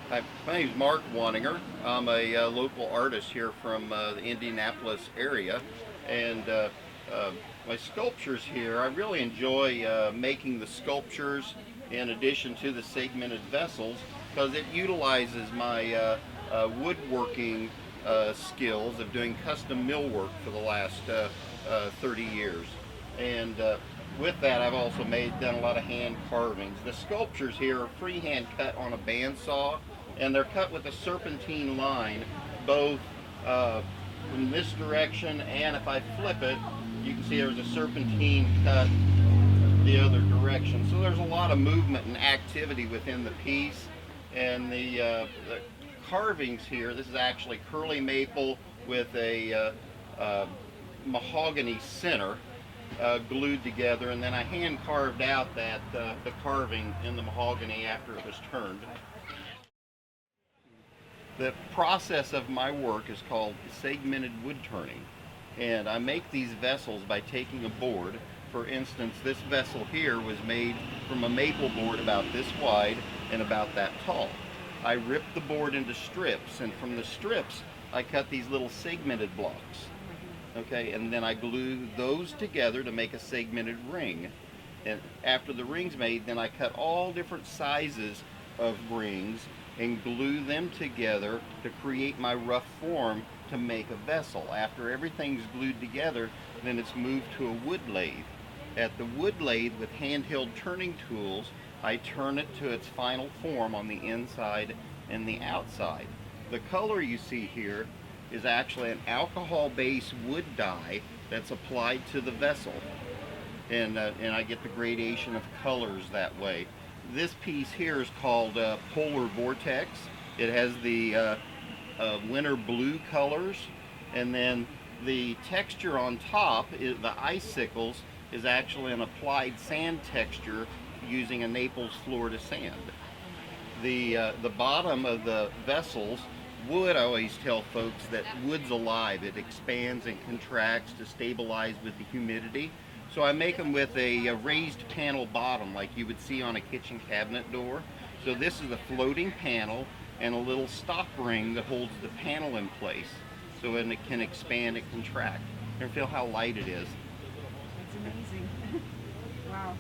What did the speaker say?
Hi, my name is Mark Waninger. I'm a local artist here from the Indianapolis area, and uh, my sculptures here, I really enjoy making the sculptures in addition to the segmented vessels because it utilizes my woodworking skills of doing custom millwork for the last 30 years. And with that, I've also done a lot of hand carvings. The sculptures here are freehand cut on a bandsaw, and they're cut with a serpentine line, both uh, in this direction, and if I flip it, you can see there's a serpentine cut the other direction. So there's a lot of movement and activity within the piece, and the carvings here. This is actually curly maple with a mahogany center glued together, and then I hand carved out the carving in the mahogany after it was turned. The process of my work is called segmented wood turning, and I make these vessels by taking a board. For instance, this vessel here was made from a maple board about this wide and about that tall. I ripped the board into strips, and from the strips I cut these little segmented blocks. Okay, and then I glue those together to make a segmented ring. And after the ring's made, then I cut all different sizes of rings and glue them together to create my rough form to make a vessel. After everything's glued together, then it's moved to a wood lathe. At the wood lathe with handheld turning tools, I turn it to its final form on the inside and the outside. The color you see here is actually an alcohol-based wood dye that's applied to the vessel, and I get the gradation of colors that way. This piece here is called Polar Vortex. It has the winter blue colors, and then the texture on top, the icicles, is actually an applied sand texture using a Naples, Florida sand. The bottom of the vessels, wood, I always tell folks that wood's alive. It expands and contracts to stabilize with the humidity. So I make them with a raised panel bottom like you would see on a kitchen cabinet door. So this is the floating panel and a little stop ring that holds the panel in place so it can expand and contract. And feel how light it is. That's amazing. Wow.